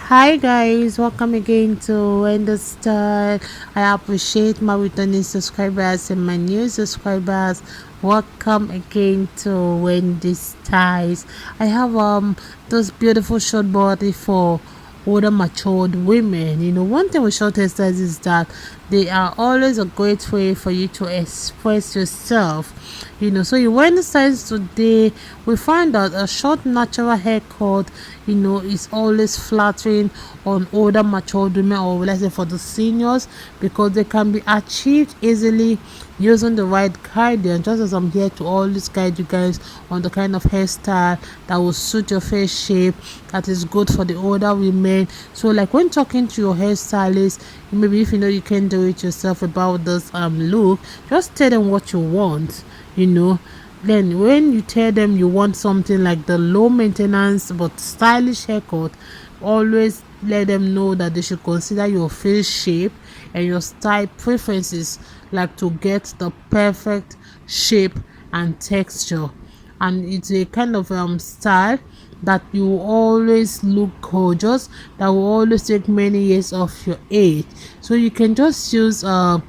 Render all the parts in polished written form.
Hi guys, welcome again to Wendy Style. I appreciate my returning subscribers and my new subscribers. Welcome again to Wendy Styles. I have those beautiful short body for older matured women. One thing with short hairstyles is that they are always a great way for you to express yourself. So you wear the styles today, we find that a short natural haircut is always flattering on older matured women, or let's say for the seniors, because they can be achieved easily using the right guidance. Just as I'm here to always guide you guys on the kind of hairstyle that will suit your face shape, that is good for the older women. So like when talking to your hairstylist, maybe if you can do it yourself about this look, just tell them what you want. Then when you tell them you want something like the low maintenance but stylish haircut, always let them know that they should consider your face shape and your style preferences, like to get the perfect shape and texture. And it's a kind of style that you will always look gorgeous, that will always take many years of your age. So you can just use the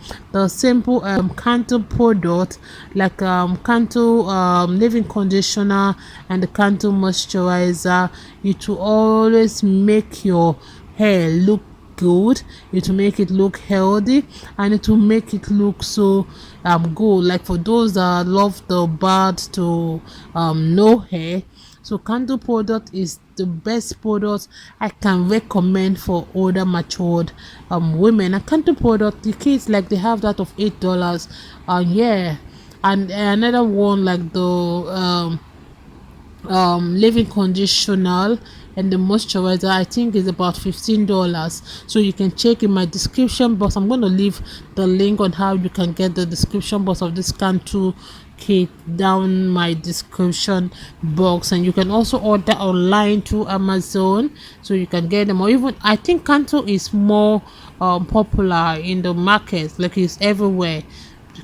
simple Canto product, like Canto leave-in conditioner and the Canto moisturizer. It will always make your hair look good, it will make it look healthy, and it will make it look so good, like for those that love the bad to no hair. So Candle product is the best product I can recommend for older matured women. A Candle product, the kids, like they have that of $8, yeah, and another one like the leave-in conditioner and the moisturizer, I think is about $15. So you can check in my description box. I'm going to leave the link on how you can get the description box of this Cantu kit down my description box, and you can also order online through Amazon, so you can get them. Or even I think Cantu is more popular in the market, like it's everywhere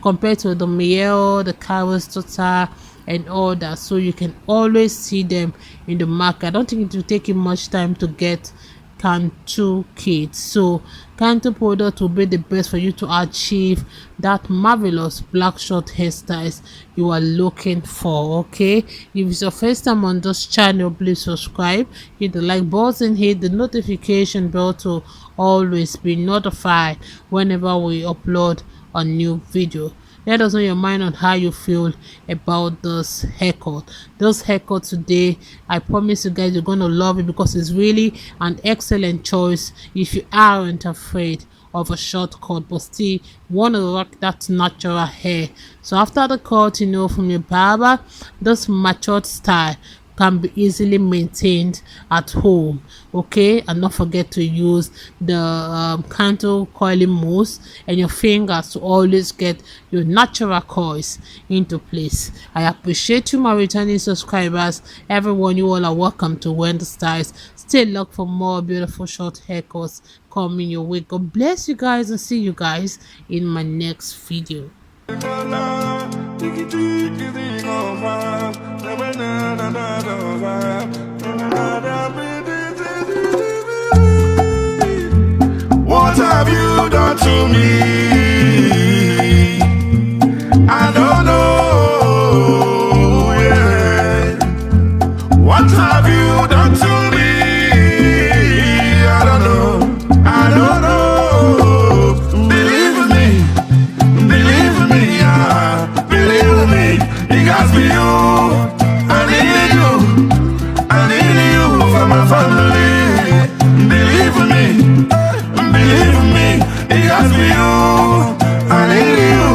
compared to the MIELLE, the ACTIVATOR and all that. So you can always see them in the market. I don't think it will take you much time to get Cantu kits. So Cantu product will be the best for you to achieve that marvelous black short hairstyles you are looking for. Okay, if it's your first time on this channel, please subscribe, hit the like button, hit the notification bell to always be notified whenever we upload a new video. Let us know your mind on how you feel about this haircut. This haircut today, I promise you guys, you're gonna love it, because it's really an excellent choice if you aren't afraid of a short cut but still want to rock that natural hair. So after the cut, from your barber, this matured style can be easily maintained at home. Okay, and don't forget to use the Canto coiling mousse and your fingers to always get your natural coils into place. I appreciate you, my returning subscribers. Everyone, you all are welcome to Wendy Styles. Stay look for more beautiful short haircuts coming your way. God bless you guys, and see you guys in my next video. What have you done to me? I don't know, yeah. What have you done to me? I don't know, I don't know. Believe me, yeah. Believe me, it got me you. I need you for my family. Believe me, it got me you. I need you.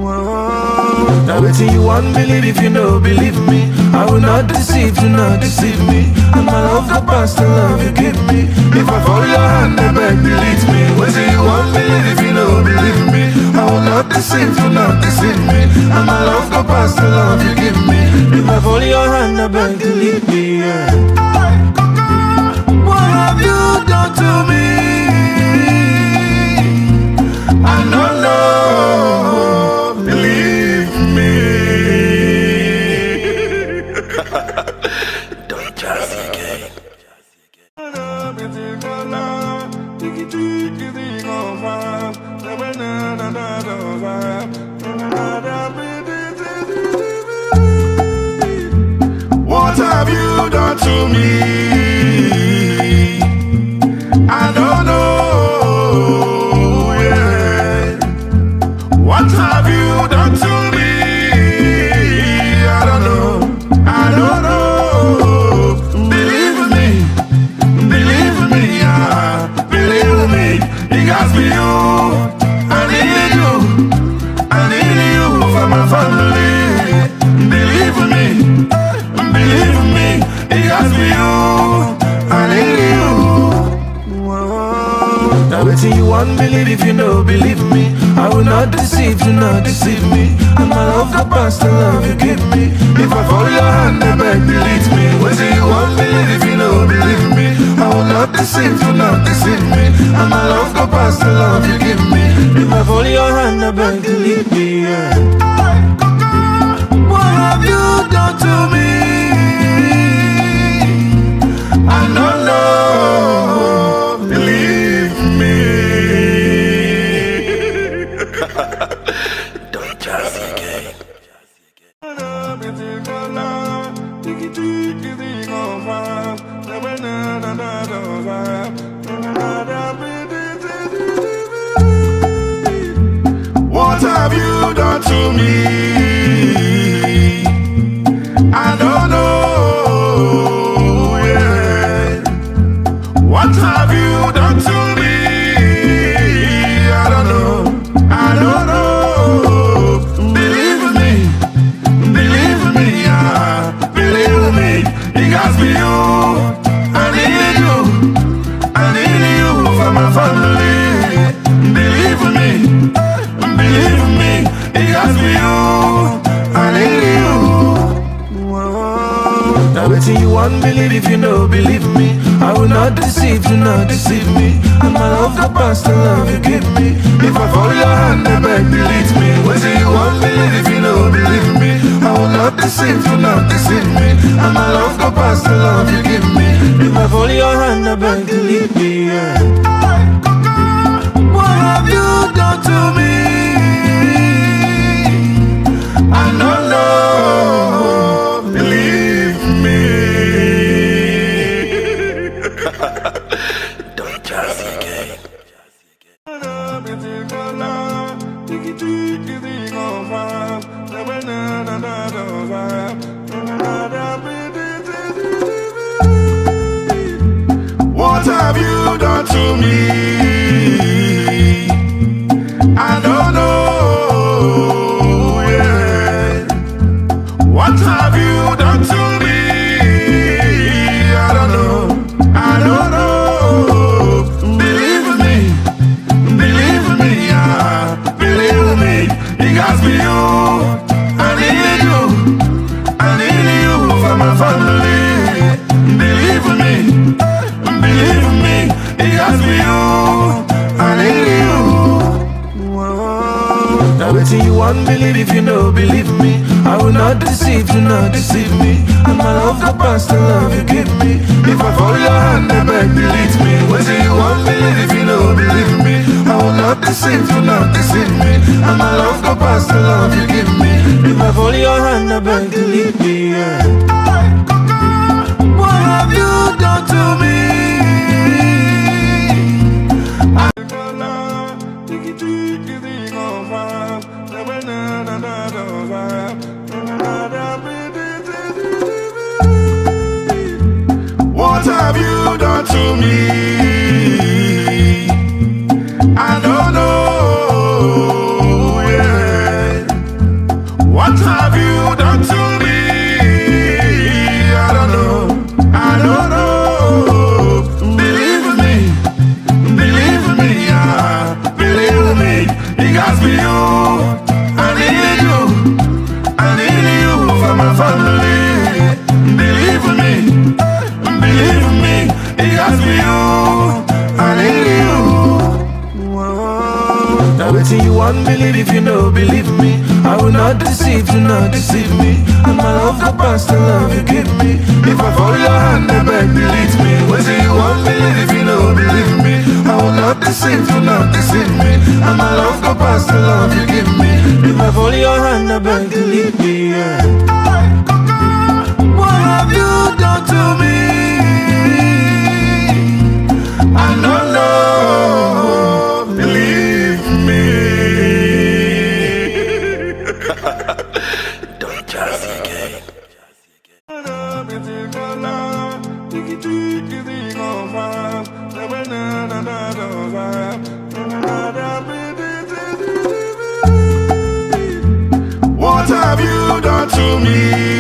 Whoa. Now wait till you want, believe if you know, believe me. I will not deceive, do not deceive me. And my love go past the love you give me. If I follow your hand, I beg, delete me. Wait till you want, believe if you know, believe me. I will not deceive, do not deceive me. And my love go past the love you give me. If I follow your hand, I beg, delete me, yeah. What have you done to me? I don't know, believe me. Don't just again. What have you done to me? I don't know, yeah. What have you done to me? I don't know, I don't know. Believe me, yeah. Believe me, it got me you. I need you for my family. Believe me, it got me you. I need you. Now waiting you want believe if you know, believe me. I will not deceive, do not deceive me. And my love go past the love you give me. If I follow your hand, I beg, delete me. Waiting you want believe if you know, believe me. I will not deceive, do not deceive me. And my love go past the love you give me. If I follow your hand, I beg, delete me, yeah. What have you done to me? I don't know, believe me. Don't just again. What have you done to me? I don't know, yeah. What have you done to me? I don't know, I don't know. Believe me, yeah. Believe me, it got me you. I need you for my family. Believe me, it got me you. I need you. Now waiting you want believe if you know, believe me. I will not deceive, do not deceive me. And my love go past the love you give me. If I follow your hand, I beg, delete me. Waiting you want believe if you know, believe me. I will not deceive, do not deceive me. And my love go past the love you give me. If I follow your hand, I beg, delete me, yeah. What have you done to me? I don't know, believe me. Don't just again. What have you done to me? I don't know, yeah. What have you done to me? I don't know, I don't know. Believe me, yeah. Believe me, it got me you. I need you for my family. Believe me, it got me you. I need you. Now waiting you want believe if you know, believe me. I will not deceive, do not deceive me. And my love go past the love you give me. If I follow your hand, I beg, delete me. Waiting you want believe if you know, believe me. I will not deceive, do not deceive me. And my love go past the love you give me. If I follow your hand, I beg, delete me, yeah. What have you done to me? What have you done to me? I don't know, yeah. What have you done to me? I don't know, I don't know. Believe me, yeah. Believe me, it got me you. I need you for my family. Believe me, it got me you. I need you. Now waiting you want believe if you know, believe me. I will not deceive, do not deceive me. And my love go past the love you give me. If I follow your hand, I beg, delete me. Waiting you want believe if you deceive, do not deceive me. And my love go past the love you give me. If I hold your hand, I beg to leave me, yeah. What have you done to me? I don't know, believe me. Don't judge me again. What have you done to me?